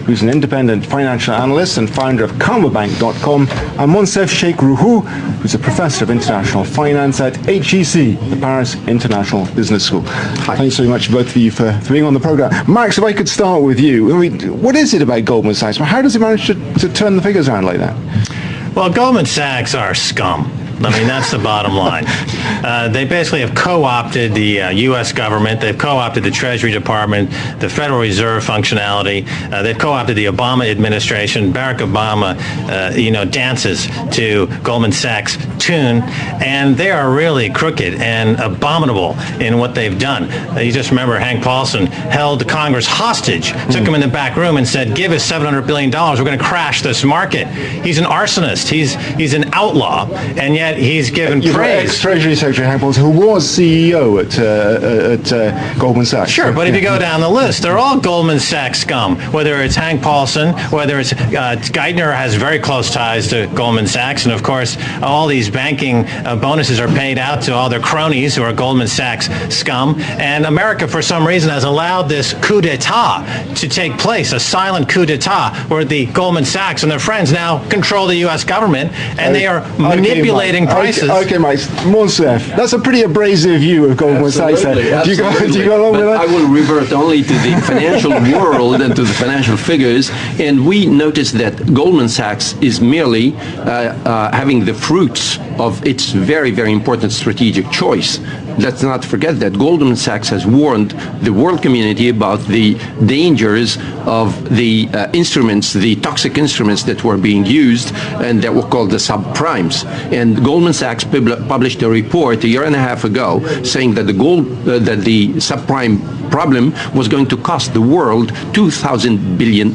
who's an independent financial analyst and founder of KarmaBank.com, and Monsef Sheikh Ruhu, who's a professor of international finance at HEC, the Paris International Business School. Hi. Thanks so much, both of you, for being on the program. Max, if I could start with you. I mean, what is it about Goldman Sachs? How does it manage to turn the figures around like that? Well, Goldman Sachs are scum. I mean, that's the bottom line. They basically have co-opted the U.S. government. They've co-opted the Treasury Department, the Federal Reserve functionality. They've co-opted the Obama administration. Barack Obama, dances to Goldman Sachs' tune, and they are really crooked and abominable in what they've done. You just remember Hank Paulson held Congress hostage, took him in the back room and said, "Give us $700 billion. We're going to crash this market." He's an arsonist. He's an outlaw, and yet he's given praise. Ex-Treasury Secretary Hank Paulson, who was CEO at Goldman Sachs. Sure, but if you go down the list, they're all Goldman Sachs scum. Whether it's Hank Paulson, whether it's Geithner has very close ties to Goldman Sachs, and of course, all these banking bonuses are paid out to all their cronies who are Goldman Sachs scum. And America, for some reason, has allowed this coup d'etat to take place, a silent coup d'etat, where the Goldman Sachs and their friends now control the U.S. government, and they are manipulating prices. Okay, Mike. Monsef, that's a pretty abrasive view of Goldman Sachs. Do you go along with that? I will revert only to the financial world and to the financial figures, and we notice that Goldman Sachs is merely having the fruits of its very, very important strategic choice. Let's not forget that Goldman Sachs has warned the world community about the dangers of the instruments, the toxic instruments that were being used and that were called the subprimes. And Goldman Sachs published a report a year and a half ago saying that the subprime problem was going to cost the world $2,000 billion.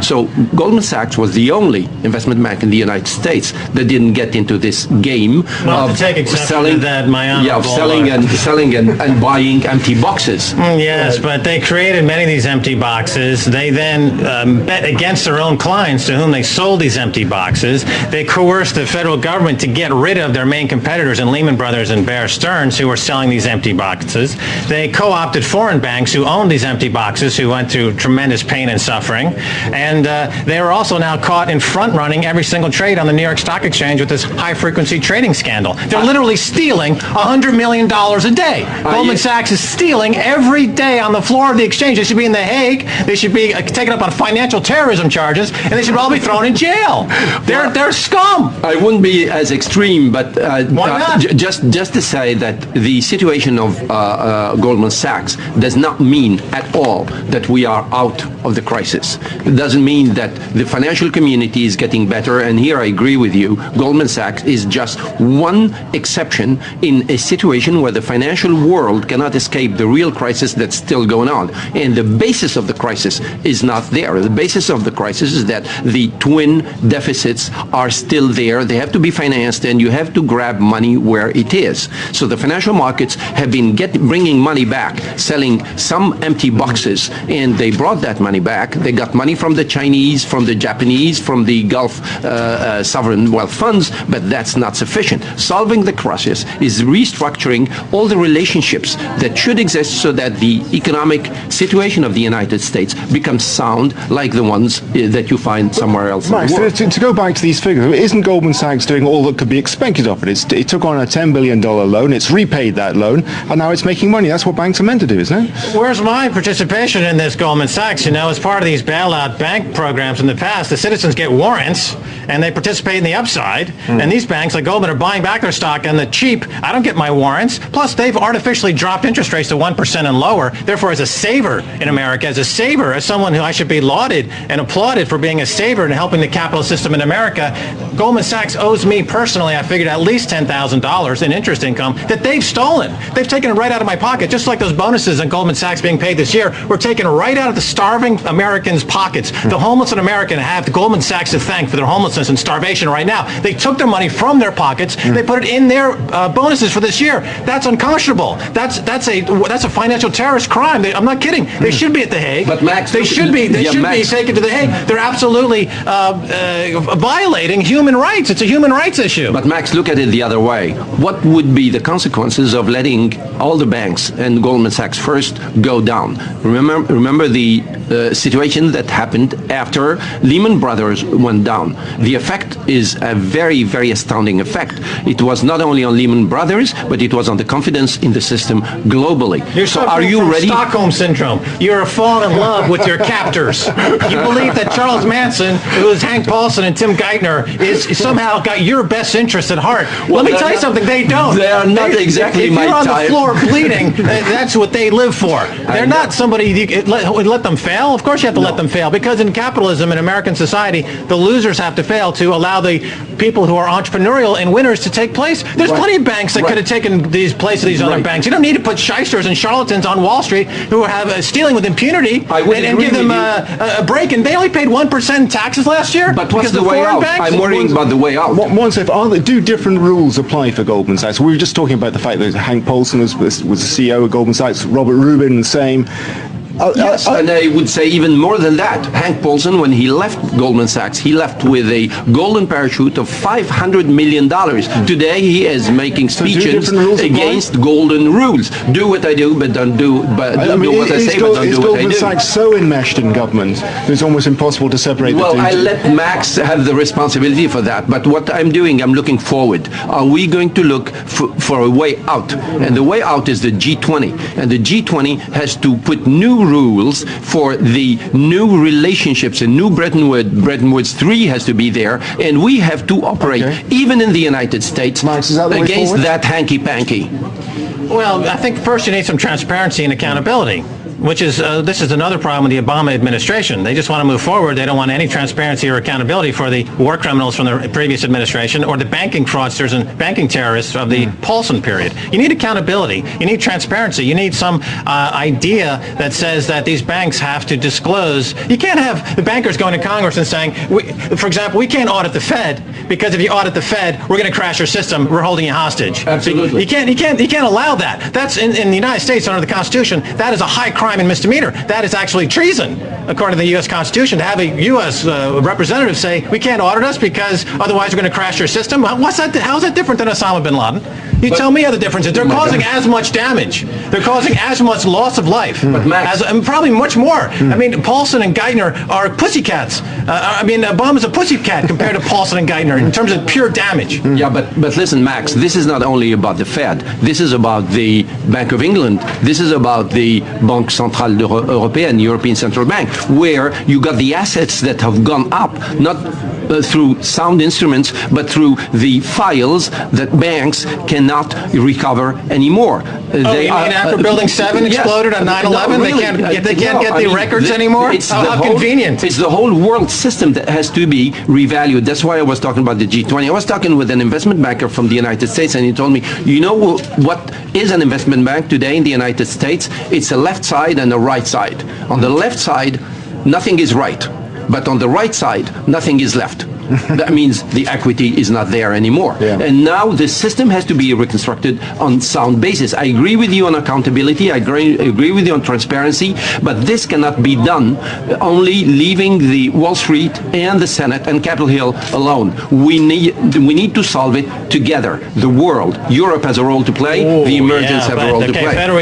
So Goldman Sachs was the only investment bank in the United States that didn't get into this game of selling that, selling and buying empty boxes. Yes, but they created many of these empty boxes. They then bet against their own clients to whom they sold these empty boxes. They coerced the federal government to get rid of their main competitors in Lehman Brothers and Bear Stearns, who were selling these empty boxes. They co-opted foreign banks who owned these empty boxes, who went through tremendous pain and suffering. And they are also now caught in front-running every single trade on the New York Stock Exchange with this high-frequency trading scandal. They're literally stealing $100 million a day. Goldman Sachs is stealing every day on the floor of the exchange. They should be in The Hague. They should be taken up on financial terrorism charges, and they should all be thrown in jail. They're scum. I wouldn't be as extreme, but why not? Just to say that the situation of Goldman Sachs does not mean at all that we are out of the crisis. It doesn't mean that the financial community is getting better, and here I agree with you. Goldman Sachs is just one exception in a situation where the financial world cannot escape the real crisis that's still going on. And the basis of the crisis is not there. The basis of the crisis is that the twin deficits are still there. They have to be financed, and you have to grab money where it is. So the financial markets have been bringing money back, selling some empty boxes, and they brought that money back. They got money from the Chinese, from the Japanese, from the Gulf sovereign wealth funds, but that's not sufficient. Solving the crisis is restructuring all the relationships that should exist so that the economic situation of the United States becomes sound like the ones that you find somewhere else Max, in the world. to go back to these figures, isn't Goldman Sachs doing all that could be expected of it? It took on a $10 billion loan, it's repaid that loan, and now it's making money. That's what banks are meant to do, isn't it? Where's my participation in this Goldman Sachs? As part of these bailout bank programs in the past, the citizens get warrants, and they participate in the upside, and these banks like Goldman are buying back their stock on the cheap. I don't get my warrants. Plus, they've artificially dropped interest rates to 1% and lower. Therefore, as a saver in America, as someone who I should be lauded and applauded for being a saver and helping the capital system in America, Goldman Sachs owes me personally, I figured, at least $10,000 in interest income that they've stolen. They've taken it right out of my pocket, just like those bonuses in Goldman Sachs being paid this year were taken right out of the starving Americans' pockets. The homeless in America have Goldman Sachs to thank for their homelessness and starvation right now. They took their money from their pockets. They put it in their bonuses for this year. That's unconscionable. That's a financial terrorist crime. I'm not kidding. They should be at The Hague. But Max, they should be taken to The Hague. They're absolutely violating human rights. It's a human rights issue. But Max, look at it the other way. What would be the consequences of letting all the banks and Goldman Sachs Sachs first go down. Remember the situation that happened after Lehman Brothers went down. The effect is a very, very astounding effect. It was not only on Lehman Brothers, but it was on the confidence in the system globally. You're so are you from ready? Stockholm Syndrome. You're falling in love with your captors. You believe that Charles Manson, who is Hank Paulson and Tim Geithner, is somehow got your best interest at heart. Let me tell you something, they don't. They are not exactly my type. If you're on the floor bleeding, that's what they live for. They're not somebody you let them fail. Of course you have to let them fail, because in capitalism, in American society, the losers have to fail to allow the people who are entrepreneurial and winners to take place. There's plenty of banks that could have taken these places of these other banks. You don't need to put shysters and charlatans on Wall Street who have stealing with impunity and give them a break. And they only paid 1% in taxes last year. But what's the way out? I'm worrying about the way out. Do different rules apply for Goldman Sachs? We were just talking about the fact that Hank Paulson was the CEO of Goldman Sachs, Robert Rubin the same. Yes, and I would say even more than that. Hank Paulson, when he left Goldman Sachs, he left with a golden parachute of $500 million. Today, he is making speeches against golden rules. Do what I do, but don't do. But do what I say, but don't do what I do. Is Goldman Sachs so enmeshed in government that it's almost impossible to separate the two? Well, I let Max have the responsibility for that. But what I'm doing, I'm looking forward. Are we going to look for a way out? And the way out is the G20. And the G20 has to put new rules for the new relationships, and new Bretton Woods 3 has to be there, and we have to operate, even in the United States, against that hanky-panky. Well, I think first you need some transparency and accountability, which is, this is another problem with the Obama administration. They just want to move forward. They don't want any transparency or accountability for the war criminals from the previous administration or the banking fraudsters and banking terrorists of the Paulson period. You need accountability. You need transparency. You need some idea that says that these banks have to disclose. You can't have the bankers going to Congress and saying, for example, we can't audit the Fed because if you audit the Fed, we're going to crash your system. We're holding you hostage. Absolutely. You can't allow that. That's in the United States under the Constitution. That is a high crime and misdemeanor. That is actually treason, according to the U.S. Constitution, to have a U.S. Representative say, we can't audit us because otherwise we're going to crash your system. What's that? How is that different than Osama bin Laden? You tell me how the difference is. They're causing as much damage. They're causing as much loss of life. And probably much more. I mean, Paulson and Geithner are pussycats. Obama's a pussycat compared to Paulson and Geithner in terms of pure damage. Yeah, but listen, Max, this is not only about the Fed. This is about the Bank of England. This is about the Banque Centrale Européenne, European Central Bank, where you got the assets that have gone up, not through sound instruments, but through the files that banks cannot recover anymore. You mean after Building 7 exploded on 9/11, they can't get the records anymore? How convenient. It's the whole world system that has to be revalued. That's why I was talking about the G20. I was talking with an investment banker from the United States, and he told me, you know what is an investment bank today in the United States? It's a left side and a right side. On the left side, nothing is right. But on the right side, nothing is left. That means the equity is not there anymore. And now the system has to be reconstructed on sound basis. I agree with you on accountability. I agree with you on transparency. But this cannot be done only leaving the Wall Street and the Senate and Capitol Hill alone. We need to solve it together. The world, Europe has a role to play. The emergents have a role to play.